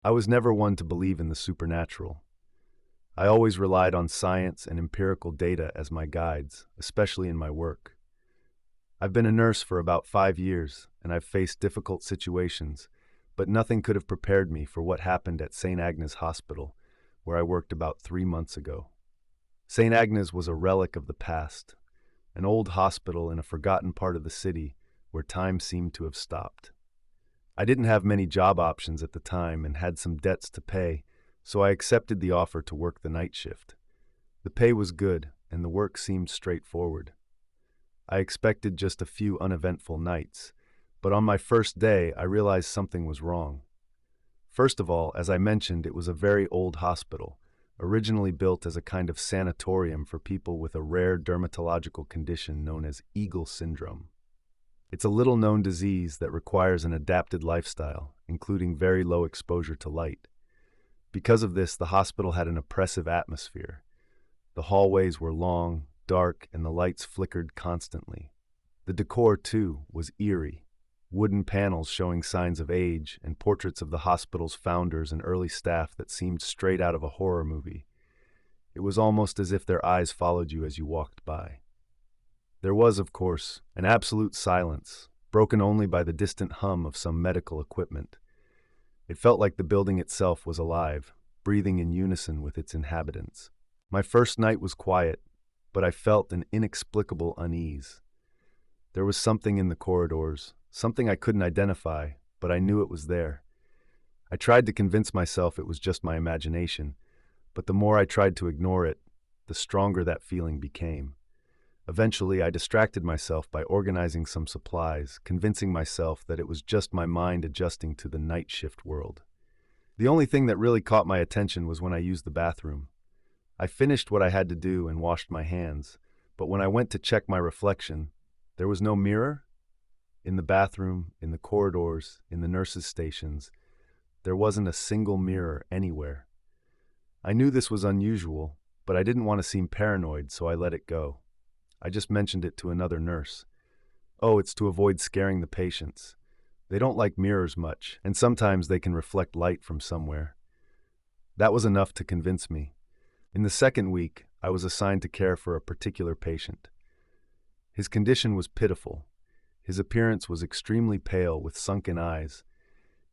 I was never one to believe in the supernatural. I always relied on science and empirical data as my guides, especially in my work. I've been a nurse for about 5 years, and I've faced difficult situations, but nothing could have prepared me for what happened at St. Agnes Hospital, where I worked about 3 months ago. St. Agnes was a relic of the past, an old hospital in a forgotten part of the city where time seemed to have stopped. I didn't have many job options at the time and had some debts to pay, so I accepted the offer to work the night shift. The pay was good, and the work seemed straightforward. I expected just a few uneventful nights, but on my first day I realized something was wrong. First of all, as I mentioned, it was a very old hospital, originally built as a kind of sanatorium for people with a rare dermatological condition known as Eagle syndrome. It's a little-known disease that requires an adapted lifestyle, including very low exposure to light. Because of this, the hospital had an oppressive atmosphere. The hallways were long, dark, and the lights flickered constantly. The decor, too, was eerie. Wooden panels showing signs of age and portraits of the hospital's founders and early staff that seemed straight out of a horror movie. It was almost as if their eyes followed you as you walked by. There was, of course, an absolute silence, broken only by the distant hum of some medical equipment. It felt like the building itself was alive, breathing in unison with its inhabitants. My first night was quiet, but I felt an inexplicable unease. There was something in the corridors, something I couldn't identify, but I knew it was there. I tried to convince myself it was just my imagination, but the more I tried to ignore it, the stronger that feeling became. Eventually, I distracted myself by organizing some supplies, convincing myself that it was just my mind adjusting to the night shift world. The only thing that really caught my attention was when I used the bathroom. I finished what I had to do and washed my hands, but when I went to check my reflection, there was no mirror. In the bathroom, in the corridors, in the nurses' stations, there wasn't a single mirror anywhere. I knew this was unusual, but I didn't want to seem paranoid, so I let it go. I just mentioned it to another nurse. "Oh, it's to avoid scaring the patients. They don't like mirrors much, and sometimes they can reflect light from somewhere." That was enough to convince me. In the second week, I was assigned to care for a particular patient. His condition was pitiful. His appearance was extremely pale with sunken eyes.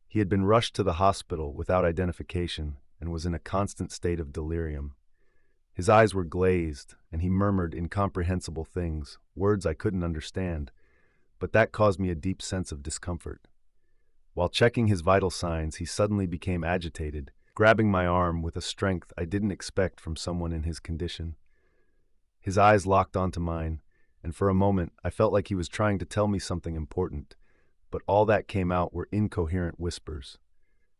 He had been rushed to the hospital without identification and was in a constant state of delirium. His eyes were glazed, and he murmured incomprehensible things, words I couldn't understand, but that caused me a deep sense of discomfort. While checking his vital signs, he suddenly became agitated, grabbing my arm with a strength I didn't expect from someone in his condition. His eyes locked onto mine, and for a moment I felt like he was trying to tell me something important, but all that came out were incoherent whispers.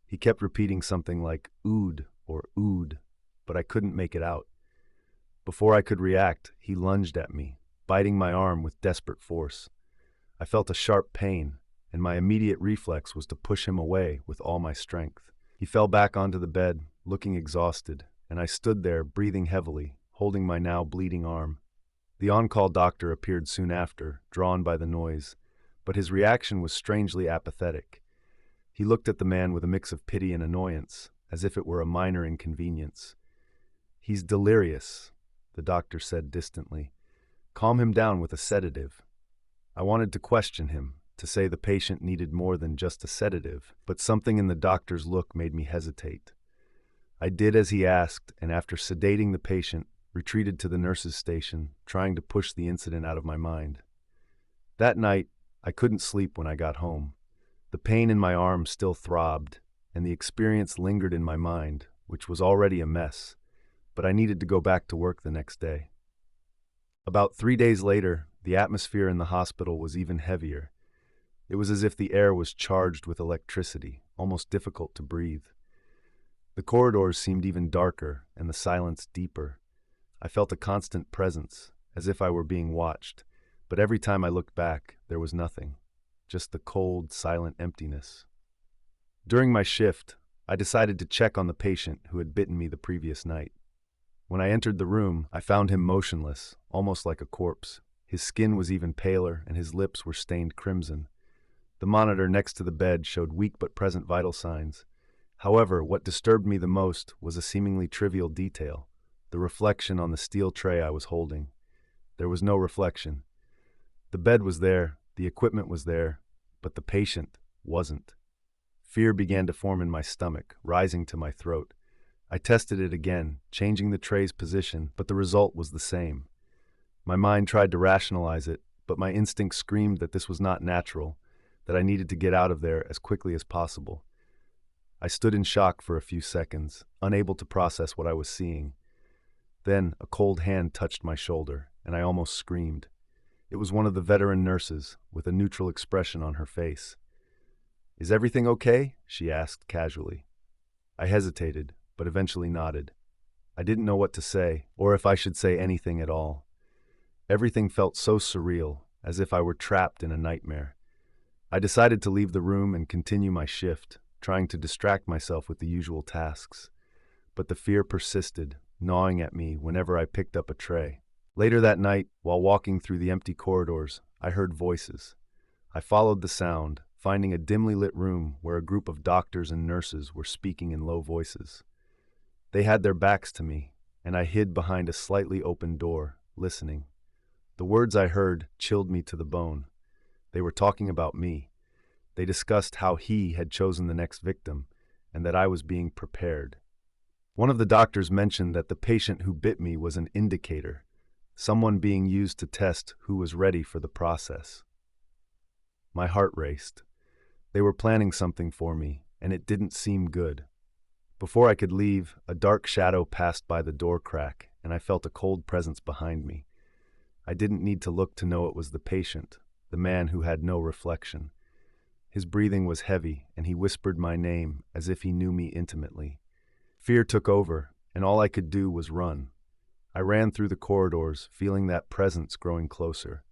He kept repeating something like "ood" or "ood," but I couldn't make it out. Before I could react, he lunged at me, biting my arm with desperate force. I felt a sharp pain, and my immediate reflex was to push him away with all my strength. He fell back onto the bed, looking exhausted, and I stood there, breathing heavily, holding my now bleeding arm. The on-call doctor appeared soon after, drawn by the noise, but his reaction was strangely apathetic. He looked at the man with a mix of pity and annoyance, as if it were a minor inconvenience. "He's delirious," the doctor said distantly. "Calm him down with a sedative." I wanted to question him, to say the patient needed more than just a sedative, but something in the doctor's look made me hesitate. I did as he asked, and after sedating the patient, retreated to the nurse's station, trying to push the incident out of my mind. That night, I couldn't sleep when I got home. The pain in my arm still throbbed, and the experience lingered in my mind, which was already a mess, but I needed to go back to work the next day. About 3 days later, the atmosphere in the hospital was even heavier. It was as if the air was charged with electricity, almost difficult to breathe. The corridors seemed even darker, and the silence deeper. I felt a constant presence, as if I were being watched, but every time I looked back, there was nothing, just the cold, silent emptiness. During my shift, I decided to check on the patient who had bitten me the previous night. When I entered the room, I found him motionless, almost like a corpse. His skin was even paler, and his lips were stained crimson. The monitor next to the bed showed weak but present vital signs. However, what disturbed me the most was a seemingly trivial detail: the reflection on the steel tray I was holding. There was no reflection. The bed was there, the equipment was there, but the patient wasn't. Fear began to form in my stomach, rising to my throat. I tested it again, changing the tray's position, but the result was the same. My mind tried to rationalize it, but my instinct screamed that this was not natural, that I needed to get out of there as quickly as possible. I stood in shock for a few seconds, unable to process what I was seeing. Then a cold hand touched my shoulder, and I almost screamed. It was one of the veteran nurses, with a neutral expression on her face. "Is everything okay?" she asked casually. I hesitated, but eventually nodded. I didn't know what to say, or if I should say anything at all. Everything felt so surreal, as if I were trapped in a nightmare. I decided to leave the room and continue my shift, trying to distract myself with the usual tasks. But the fear persisted, gnawing at me whenever I picked up a tray. Later that night, while walking through the empty corridors, I heard voices. I followed the sound, finding a dimly lit room where a group of doctors and nurses were speaking in low voices. They had their backs to me, and I hid behind a slightly open door, listening. The words I heard chilled me to the bone. They were talking about me. They discussed how he had chosen the next victim, and that I was being prepared. One of the doctors mentioned that the patient who bit me was an indicator, someone being used to test who was ready for the process. My heart raced. They were planning something for me, and it didn't seem good. Before I could leave, a dark shadow passed by the door crack, and I felt a cold presence behind me. I didn't need to look to know it was the patient, the man who had no reflection. His breathing was heavy, and he whispered my name as if he knew me intimately. Fear took over, and all I could do was run. I ran through the corridors, feeling that presence growing closer.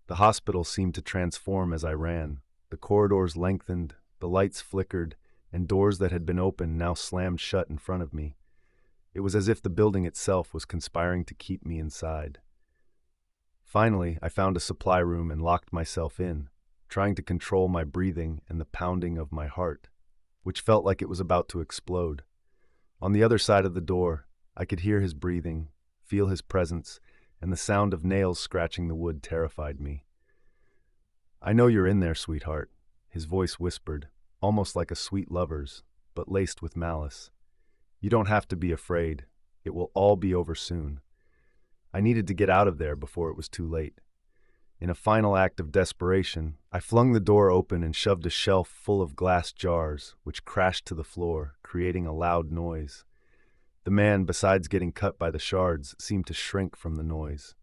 The hospital seemed to transform as I ran. The corridors lengthened, the lights flickered, and doors that had been open now slammed shut in front of me. It was as if the building itself was conspiring to keep me inside. Finally, I found a supply room and locked myself in, trying to control my breathing and the pounding of my heart, which felt like it was about to explode. On the other side of the door, I could hear his breathing, feel his presence, and the sound of nails scratching the wood terrified me. "I know you're in there, sweetheart," his voice whispered, almost like a sweet lover's, but laced with malice. "You don't have to be afraid. It will all be over soon." I needed to get out of there before it was too late. In a final act of desperation, I flung the door open and shoved a shelf full of glass jars, which crashed to the floor, creating a loud noise. The man, besides getting cut by the shards, seemed to shrink from the noise.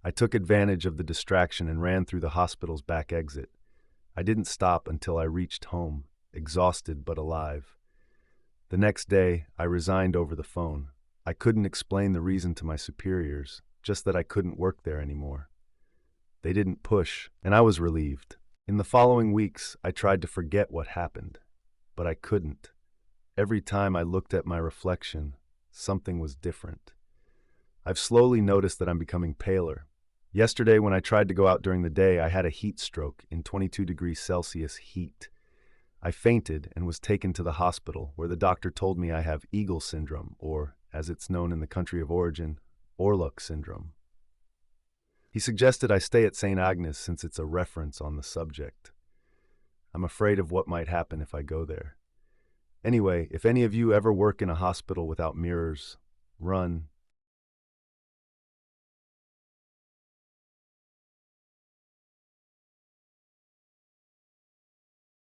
I took advantage of the distraction and ran through the hospital's back exit. I didn't stop until I reached home, exhausted but alive. The next day, I resigned over the phone. I couldn't explain the reason to my superiors, just that I couldn't work there anymore. They didn't push, and I was relieved. In the following weeks, I tried to forget what happened, but I couldn't. Every time I looked at my reflection, something was different. I've slowly noticed that I'm becoming paler. Yesterday, when I tried to go out during the day, I had a heat stroke in 22 degrees Celsius heat. I fainted and was taken to the hospital, where the doctor told me I have Eagle syndrome, or, as it's known in the country of origin, Orluk syndrome. He suggested I stay at St. Agnes since it's a reference on the subject. I'm afraid of what might happen if I go there. Anyway, if any of you ever work in a hospital without mirrors, run,